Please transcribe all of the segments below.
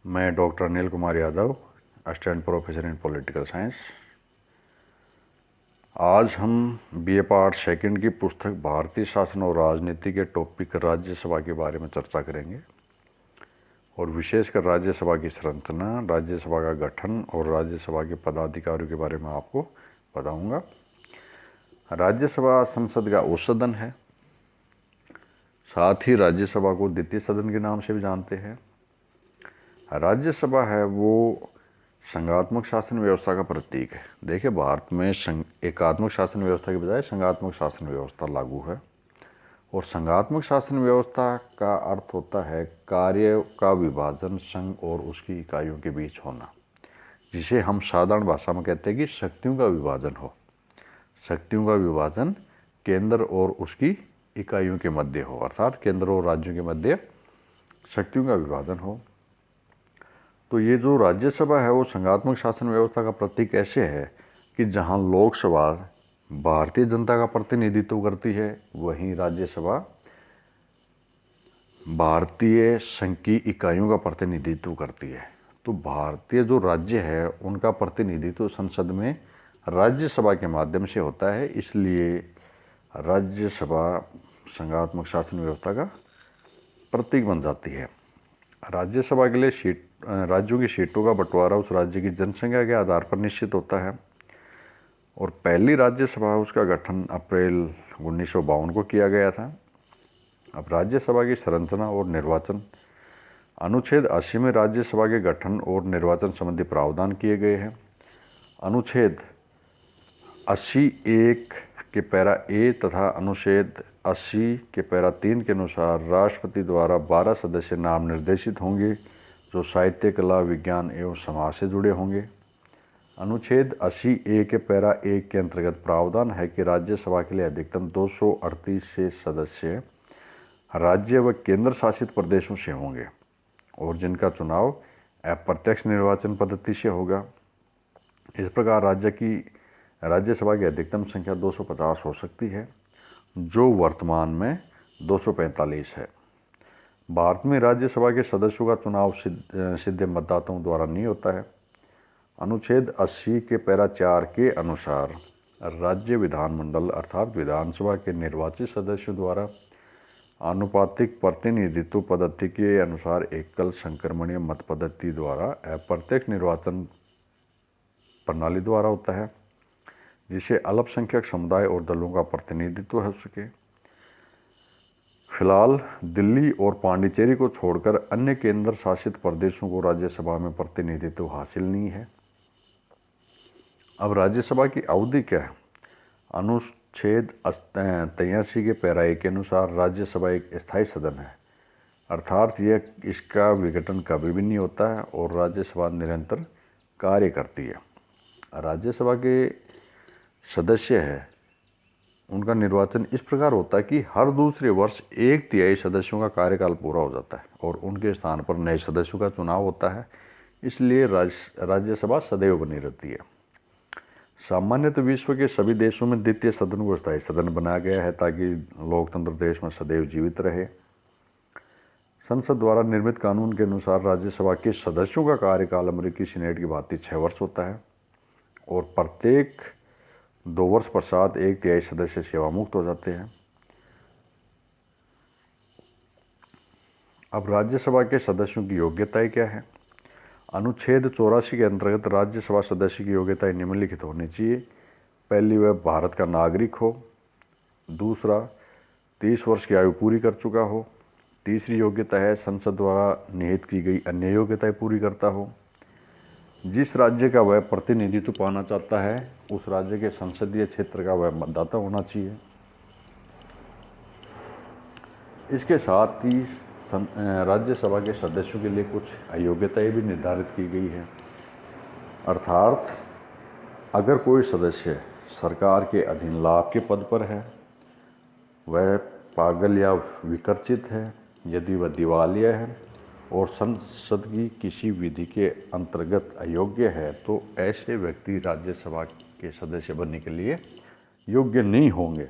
मैं doctor Anil Kumar Yadav, assistant professor in political science. आज हम बीए पार्ट सेकंड की पुस्तक भारतीय शासन और राजनीति के टॉपिक राज्यसभा के बारे में चर्चा करेंगे और विशेषकर राज्यसभा की संरचना, राज्यसभा का गठन और राज्यसभा के पदाधिकारियों के बारे में आपको बताऊंगा। राज्यसभा संसद का उच्च सदन है, साथ ही राज्यसभा को द्वितीय सदन के नाम से भी जानते हैं। राज्यसभा है वो संघात्मक शासन व्यवस्था का प्रतीक है। देखिए, भारत में एकात्मक शासन व्यवस्था के बजाय संघात्मक शासन व्यवस्था लागू है और संघात्मक शासन व्यवस्था का अर्थ होता है कार्य का विभाजन संघ और उसकी इकाइयों के बीच होना, जिसे हम साधारण भाषा में कहते हैं कि शक्तियों का विभाजन हो। शक्तियों का विभाजन केंद्र और उसकी इकाइयों के मध्य हो, अर्थात केंद्र और राज्यों के मध्य शक्तियों का विभाजन हो। तो ये जो राज्यसभा है वो संघात्मक शासन व्यवस्था का प्रतीक ऐसे है कि जहाँ लोकसभा भारतीय जनता का प्रतिनिधित्व करती है, वहीं राज्यसभा भारतीय संघ की इकाइयों का प्रतिनिधित्व करती है। तो भारतीय जो राज्य है उनका प्रतिनिधित्व संसद में राज्यसभा के माध्यम से होता है, इसलिए राज्यसभा संघात्मक शासन व्यवस्था का प्रतीक बन जाती है। राज्यसभा के लिए राज्यों की सीटों का बंटवारा उस राज्य की जनसंख्या के आधार पर निश्चित होता है और पहली राज्यसभा उसका गठन अप्रैल 1952 को किया गया था। अब राज्यसभा की संरचना और निर्वाचन, अनुच्छेद 80 में राज्यसभा के गठन और निर्वाचन संबंधी प्रावधान किए गए हैं। अनुच्छेद 80(1) के पैरा ए तथा अनुच्छेद 80 के पैरा 3 के अनुसार राष्ट्रपति द्वारा 12 सदस्य नाम निर्देशित होंगे जो साहित्य, कला, विज्ञान एवं समाज से जुड़े होंगे। अनुच्छेद 80(a) के पैरा 1 के अंतर्गत प्रावधान है कि राज्यसभा के लिए अधिकतम 238 से सदस्य राज्य व केंद्र शासित प्रदेशों से होंगे और जिनका चुनाव अप्रत्यक्ष निर्वाचन पद्धति से होगा। इस प्रकार राज्यसभा की अधिकतम संख्या 250 हो सकती है, जो वर्तमान में 245 है। भारत में राज्यसभा के सदस्यों का चुनाव सीधे मतदाताओं द्वारा नहीं होता है। अनुच्छेद 80 के पैरा 4 के अनुसार राज्य विधानमंडल अर्थात विधानसभा के निर्वाचित सदस्यों द्वारा आनुपातिक प्रतिनिधित्व पद्धति के अनुसार एकल संक्रमणीय मत पद्धति द्वारा अप्रत्यक्ष निर्वाचन प्रणाली द्वारा होता है, जिसे अल्पसंख्यक समुदाय और दलों का प्रतिनिधित्व हो सके। फिलहाल दिल्ली और पांडिचेरी को छोड़कर अन्य केंद्र शासित प्रदेशों को राज्यसभा में प्रतिनिधित्व हासिल नहीं है। अब राज्यसभा की अवधि क्या है? अनुच्छेद 83 के पैरा 1 के अनुसार राज्यसभा एक स्थायी सदन है, अर्थात इसका विघटन कभी भी नहीं होता है और राज्यसभा निरंतर कार्य करती है। राज्यसभा के सदस्य है उनका निर्वाचन इस प्रकार होता है कि हर दूसरे वर्ष 1/3 सदस्यों का कार्यकाल पूरा हो जाता है और उनके स्थान पर नए सदस्यों का चुनाव होता है, इसलिए राज्यसभा सदैव बनी रहती है। सामान्यतः विश्व के सभी देशों में द्वितीय सदन को स्थायी सदन बनाया गया है ताकि लोकतंत्र देश में सदैव जीवित रहे। संसद द्वारा निर्मित कानून के अनुसार राज्यसभा के सदस्यों का कार्यकाल अमेरिकी सीनेट की भांति 6 वर्ष होता है और प्रत्येक 2 वर्ष पश्चात 1/3 सदस्य सेवा मुक्त हो जाते हैं। अब राज्यसभा के सदस्यों की योग्यताएं क्या है? अनुच्छेद 84 के अंतर्गत राज्यसभा सदस्य की योग्यताएं निम्नलिखित होनी चाहिए। पहली, वह भारत का नागरिक हो। दूसरा, 30 वर्ष की आयु पूरी कर चुका हो। तीसरी योग्यता है संसद द्वारा निहित की गई अन्य योग्यताएं पूरी करता हो। जिस राज्य का वह प्रतिनिधित्व पाना चाहता है उस राज्य के संसदीय क्षेत्र का वह मतदाता होना चाहिए। इसके साथ ही राज्यसभा के सदस्यों के लिए कुछ अयोग्यताएं भी निर्धारित की गई है, अर्थात अगर कोई सदस्य सरकार के अधीन लाभ के पद पर है, वह पागल या विकर्चित है, यदि वह दिवालिया है और संसद की किसी विधि के अंतर्गत अयोग्य है, तो ऐसे व्यक्ति राज्यसभा के सदस्य बनने के लिए योग्य नहीं होंगे।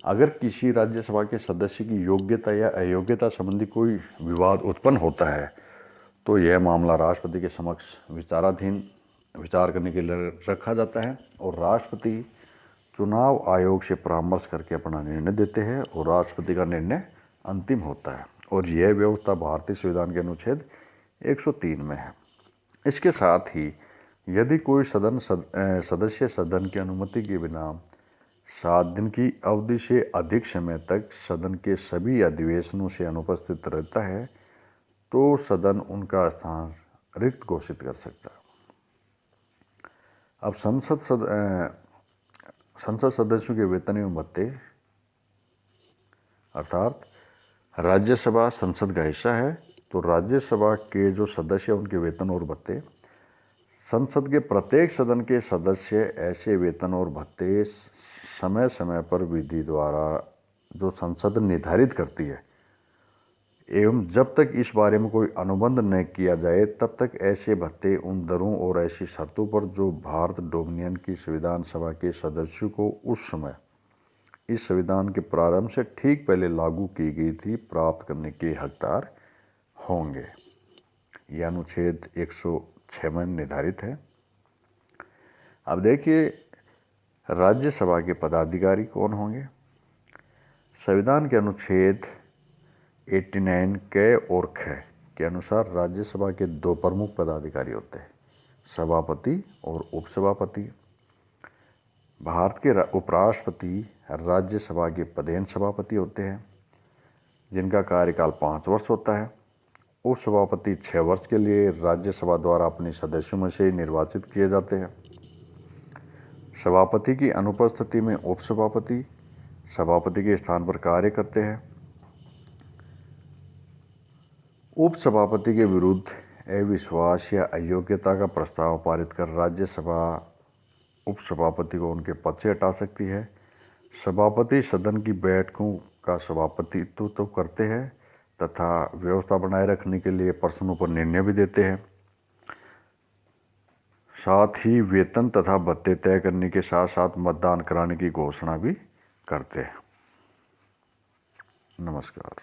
अगर किसी राज्यसभा के सदस्य की योग्यता या अयोग्यता संबंधी कोई विवाद उत्पन्न होता है तो यह मामला राष्ट्रपति के समक्ष विचार करने के लिए रखा जाता है और राष्ट्रपति चुनाव आयोग से परामर्श करके अपना निर्णय देते हैं और राष्ट्रपति का निर्णय अंतिम होता है। और यह व्यवस्था भारतीय संविधान के अनुच्छेद 103 में है। इसके साथ ही यदि कोई सदस्य सदन की अनुमति के बिना 7 दिन की अवधि से अधिक समय तक सदन के सभी अधिवेशनों से अनुपस्थित रहता है तो सदन उनका स्थान रिक्त घोषित कर सकता है। अब संसद सदस्यों के वेतन एवं भत्ते, अर्थात राज्यसभा संसद का हिस्सा है तो राज्यसभा के जो सदस्य उनके वेतन और भत्ते, संसद के प्रत्येक सदन के सदस्य ऐसे वेतन और भत्ते समय समय पर विधि द्वारा जो संसद निर्धारित करती है एवं जब तक इस बारे में कोई अनुबंध न किया जाए तब तक ऐसे भत्ते उन दरों और ऐसी शर्तों पर जो भारत डोमिनियन की संविधान सभा के सदस्यों को उस समय इस संविधान के प्रारंभ से ठीक पहले लागू की गई थी प्राप्त करने के हकदार होंगे। यह अनुच्छेद 106 में निर्धारित है। अब देखिए राज्यसभा के पदाधिकारी कौन होंगे। संविधान के अनुच्छेद 89 क और ख के अनुसार राज्यसभा के 2 प्रमुख पदाधिकारी होते हैं, सभापति और उपसभापति। भारत के उपराष्ट्रपति राज्यसभा के पदेन सभापति होते हैं जिनका कार्यकाल 5 वर्ष होता है। उपसभापति 6 वर्ष के लिए राज्यसभा द्वारा अपने सदस्यों में से निर्वाचित किए जाते हैं। सभापति की अनुपस्थिति में उपसभापति सभापति के स्थान पर कार्य करते हैं। उपसभापति के विरुद्ध अविश्वास या अयोग्यता का प्रस्ताव पारित कर राज्यसभा उपसभापति को उनके पद से हटा सकती है। सभापति सदन की बैठकों का सभापतित्व तो करते हैं तथा व्यवस्था बनाए रखने के लिए प्रश्नों पर निर्णय भी देते हैं। साथ ही वेतन तथा भत्ते तय करने के साथ साथ मतदान कराने की घोषणा भी करते हैं। नमस्कार।